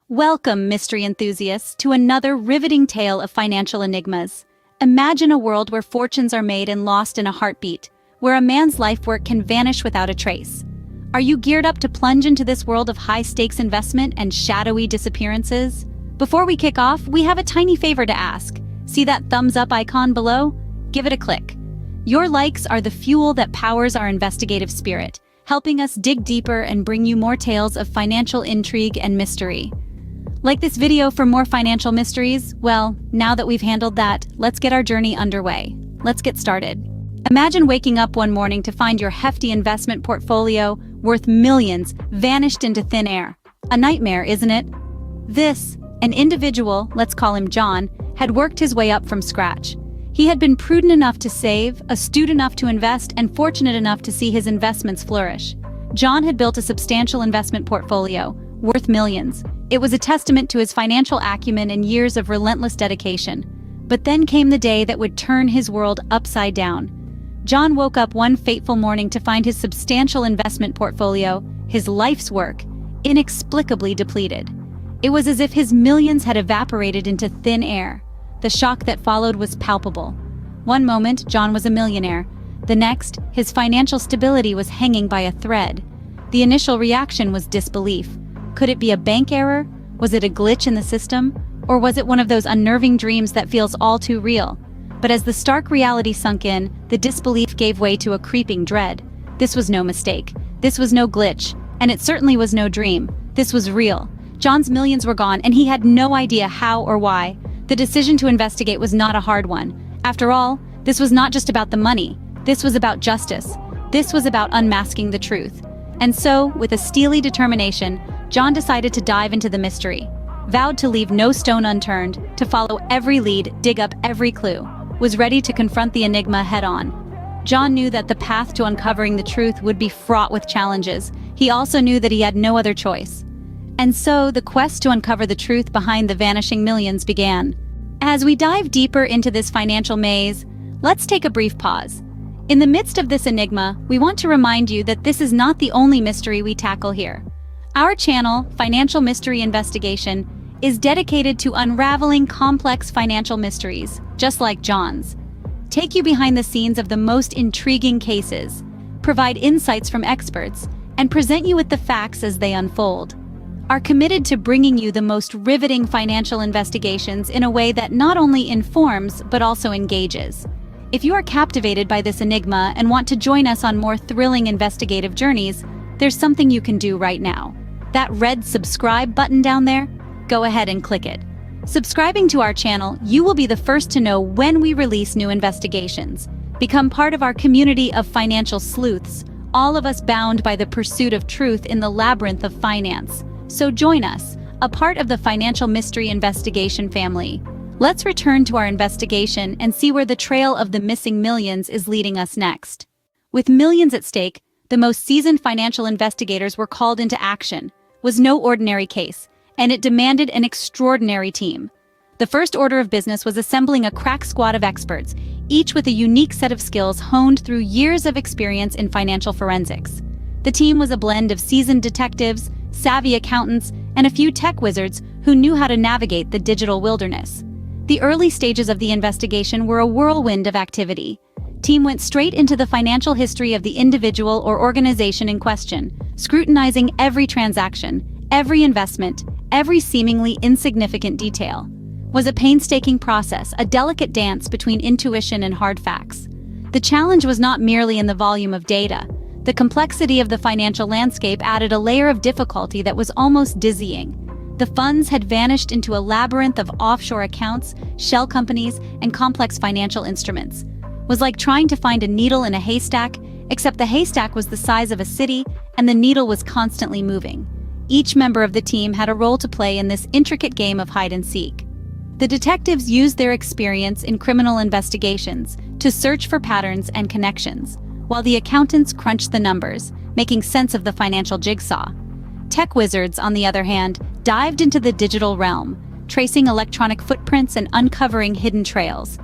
Welcome, mystery enthusiasts, to another riveting tale of financial enigmas. Imagine a world where fortunes are made and lost in a heartbeat, where a man's life work can vanish without a trace. Are you geared up to plunge into this world of high-stakes investment and shadowy disappearances? Before we kick off, we have a tiny favor to ask. See that thumbs-up icon below? Give it a click. Your likes are the fuel that powers our investigative spirit, helping us dig deeper and bring you more tales of financial intrigue and mystery. Like this video for more financial mysteries? Well, now that we've handled that, let's get our journey underway. Let's get started. Imagine waking up one morning to find your hefty investment portfolio, worth millions, vanished into thin air. A nightmare, isn't it? An individual, let's call him John, had worked his way up from scratch. He had been prudent enough to save, astute enough to invest, and fortunate enough to see his investments flourish. John had built a substantial investment portfolio, worth millions. It was a testament to his financial acumen and years of relentless dedication. But then came the day that would turn his world upside down. John woke up one fateful morning to find his substantial investment portfolio, his life's work, inexplicably depleted. It was as if his millions had evaporated into thin air. The shock that followed was palpable. One moment, John was a millionaire. The next, his financial stability was hanging by a thread. The initial reaction was disbelief. Could it be a bank error? Was it a glitch in the system? Or was it one of those unnerving dreams that feels all too real? But as the stark reality sunk in, the disbelief gave way to a creeping dread. This was no mistake. This was no glitch. And it certainly was no dream. This was real. John's millions were gone, and he had no idea how or why. The decision to investigate was not a hard one. After all, this was not just about the money. This was about justice. This was about unmasking the truth. And so, with a steely determination, John decided to dive into the mystery, vowed to leave no stone unturned, to follow every lead, dig up every clue, was ready to confront the enigma head-on. John knew that the path to uncovering the truth would be fraught with challenges. He also knew that he had no other choice. And so, the quest to uncover the truth behind the vanishing millions began. As we dive deeper into this financial maze, let's take a brief pause. In the midst of this enigma, we want to remind you that this is not the only mystery we tackle here. Our channel, Financial Mystery Investigation, is dedicated to unraveling complex financial mysteries, just like John's. Take you behind the scenes of the most intriguing cases, provide insights from experts, and present you with the facts as they unfold. Are committed to bringing you the most riveting financial investigations in a way that not only informs, but also engages. If you are captivated by this enigma and want to join us on more thrilling investigative journeys, there's something you can do right now. That red subscribe button down there? Go ahead and click it. Subscribing to our channel, you will be the first to know when we release new investigations. Become part of our community of financial sleuths, all of us bound by the pursuit of truth in the labyrinth of finance. So join us, a part of the Financial Mystery Investigation family. Let's return to our investigation and see where the trail of the missing millions is leading us next. With millions at stake, the most seasoned financial investigators were called into action. Was no ordinary case, and it demanded an extraordinary team. The first order of business was assembling a crack squad of experts, each with a unique set of skills honed through years of experience in financial forensics. The team was a blend of seasoned detectives, savvy accountants, and a few tech wizards who knew how to navigate the digital wilderness. The early stages of the investigation were a whirlwind of activity. Team went straight into the financial history of the individual or organization in question, scrutinizing every transaction, every investment, every seemingly insignificant detail. Was a painstaking process, a delicate dance between intuition and hard facts. The challenge was not merely in the volume of data. The complexity of the financial landscape added a layer of difficulty that was almost dizzying. The funds had vanished into a labyrinth of offshore accounts, shell companies, and complex financial instruments. Was like trying to find a needle in a haystack, except the haystack was the size of a city and the needle was constantly moving. Each member of the team had a role to play in this intricate game of hide and seek. The detectives used their experience in criminal investigations to search for patterns and connections, while the accountants crunched the numbers, making sense of the financial jigsaw. Tech wizards, on the other hand, dived into the digital realm, tracing electronic footprints and uncovering hidden trails.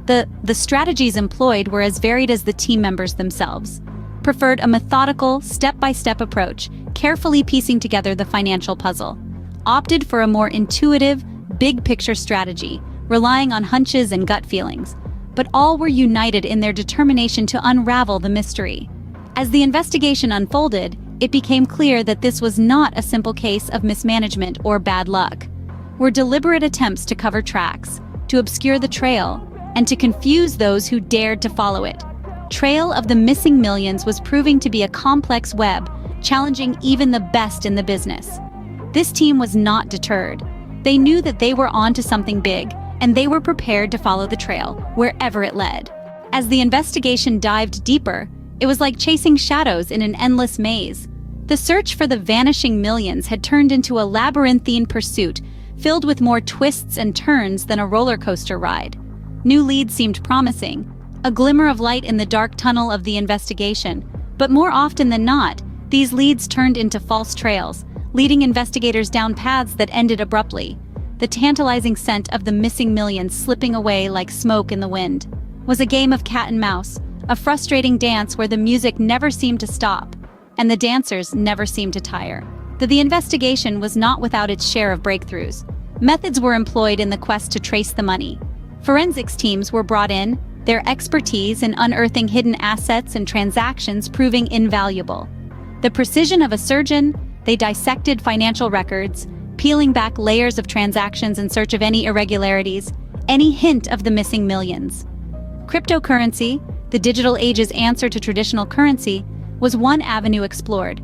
The strategies employed were as varied as the team members themselves. Preferred a methodical, step-by-step approach, carefully piecing together the financial puzzle. opted for a more intuitive, big-picture strategy, relying on hunches and gut feelings. But all were united in their determination to unravel the mystery. As the investigation unfolded, it became clear that this was not a simple case of mismanagement or bad luck. Were deliberate attempts to cover tracks, to obscure the trail, and to confuse those who dared to follow it. Trail of the missing millions was proving to be a complex web, challenging even the best in the business. This team was not deterred. They knew that they were onto something big, and they were prepared to follow the trail, wherever it led. As the investigation dived deeper, it was like chasing shadows in an endless maze. The search for the vanishing millions had turned into a labyrinthine pursuit, filled with more twists and turns than a roller coaster ride. New leads seemed promising, a glimmer of light in the dark tunnel of the investigation. But more often than not, these leads turned into false trails, leading investigators down paths that ended abruptly. The tantalizing scent of the missing millions slipping away like smoke in the wind was a game of cat and mouse, a frustrating dance where the music never seemed to stop, and the dancers never seemed to tire. The investigation was not without its share of breakthroughs. Methods were employed in the quest to trace the money. Forensics teams were brought in, their expertise in unearthing hidden assets and transactions proving invaluable. The precision of a surgeon, they dissected financial records, peeling back layers of transactions in search of any irregularities, any hint of the missing millions. Cryptocurrency, the digital age's answer to traditional currency, was one avenue explored.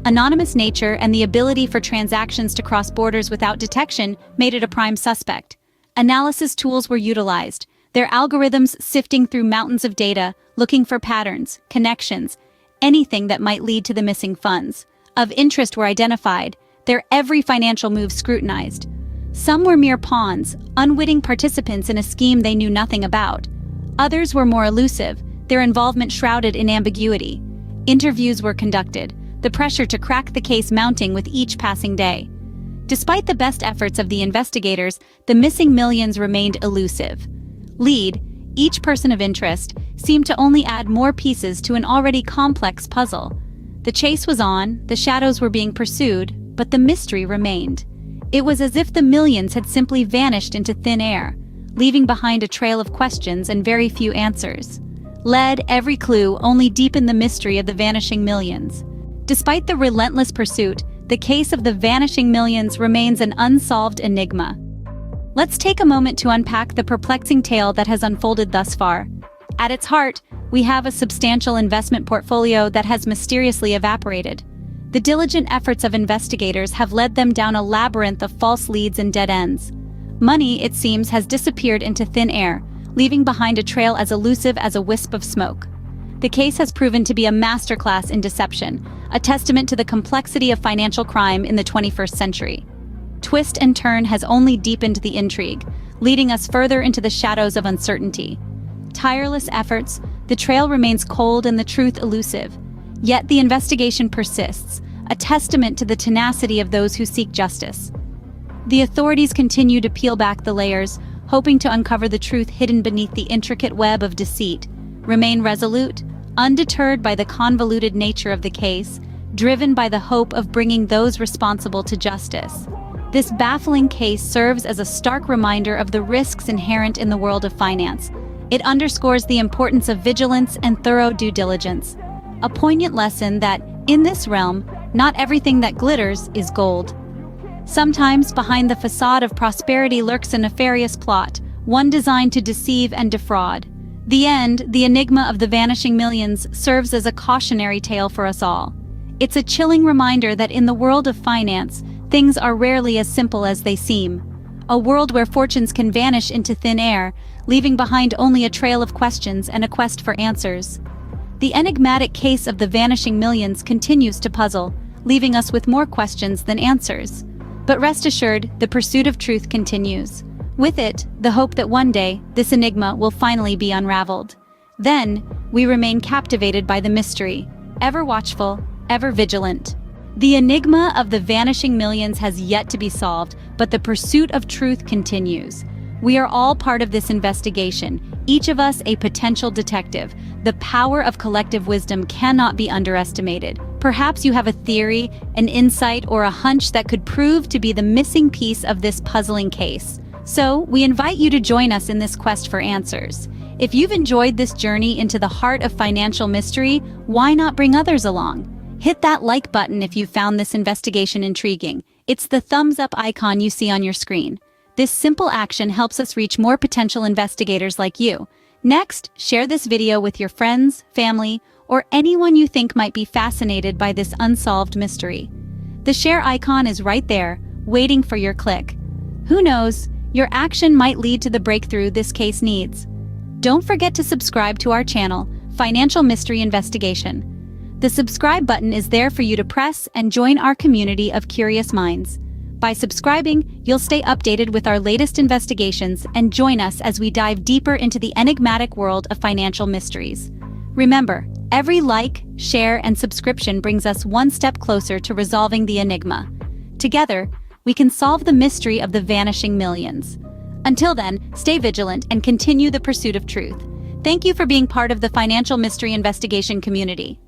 Anonymous nature and the ability for transactions to cross borders without detection made it a prime suspect. Analysis tools were utilized, their algorithms sifting through mountains of data, looking for patterns, connections, anything that might lead to the missing funds. Of interest were identified, their every financial move scrutinized. Some were mere pawns, unwitting participants in a scheme they knew nothing about. Others were more elusive, their involvement shrouded in ambiguity. Interviews were conducted, the pressure to crack the case mounting with each passing day. Despite the best efforts of the investigators, the missing millions remained elusive. Lead, each person of interest, seemed to only add more pieces to an already complex puzzle. The chase was on, the shadows were being pursued, but the mystery remained. It was as if the millions had simply vanished into thin air, leaving behind a trail of questions and very few answers. Every clue only deepened the mystery of the vanishing millions. Despite the relentless pursuit, the case of the vanishing millions remains an unsolved enigma. Let's take a moment to unpack the perplexing tale that has unfolded thus far. At its heart, we have a substantial investment portfolio that has mysteriously evaporated. The diligent efforts of investigators have led them down a labyrinth of false leads and dead ends. Money, it seems, has disappeared into thin air, leaving behind a trail as elusive as a wisp of smoke. The case has proven to be a masterclass in deception, a testament to the complexity of financial crime in the 21st century. Twist and turn has only deepened the intrigue, leading us further into the shadows of uncertainty. Tireless efforts, the trail remains cold and the truth elusive. Yet the investigation persists, a testament to the tenacity of those who seek justice. The authorities continue to peel back the layers, hoping to uncover the truth hidden beneath the intricate web of deceit. Remain resolute, undeterred by the convoluted nature of the case, driven by the hope of bringing those responsible to justice. This baffling case serves as a stark reminder of the risks inherent in the world of finance. It underscores the importance of vigilance and thorough due diligence. A poignant lesson that, in this realm, not everything that glitters is gold. Sometimes behind the facade of prosperity lurks a nefarious plot, one designed to deceive and defraud. The enigma of the vanishing millions, serves as a cautionary tale for us all. It's a chilling reminder that in the world of finance, things are rarely as simple as they seem. A world where fortunes can vanish into thin air, leaving behind only a trail of questions and a quest for answers. The enigmatic case of the vanishing millions continues to puzzle, leaving us with more questions than answers. But rest assured, the pursuit of truth continues. With it, the hope that one day, this enigma will finally be unraveled. Then, we remain captivated by the mystery, ever watchful, ever vigilant. The enigma of the vanishing millions has yet to be solved, but the pursuit of truth continues. We are all part of this investigation, each of us a potential detective. The power of collective wisdom cannot be underestimated. Perhaps you have a theory, an insight, or a hunch that could prove to be the missing piece of this puzzling case. So, we invite you to join us in this quest for answers. If you've enjoyed this journey into the heart of financial mystery, why not bring others along? Hit that like button if you found this investigation intriguing. It's the thumbs up icon you see on your screen. This simple action helps us reach more potential investigators like you. Next, share this video with your friends, family, or anyone you think might be fascinated by this unsolved mystery. The share icon is right there, waiting for your click. Who knows, your action might lead to the breakthrough this case needs. Don't forget to subscribe to our channel, Financial Mystery Investigation. The subscribe button is there for you to press and join our community of curious minds. By subscribing, you'll stay updated with our latest investigations and join us as we dive deeper into the enigmatic world of financial mysteries. Remember, every like, share, and subscription brings us one step closer to resolving the enigma. Together, we can solve the mystery of the vanishing millions. Until then, stay vigilant and continue the pursuit of truth. Thank you for being part of the Financial Mystery Investigation community.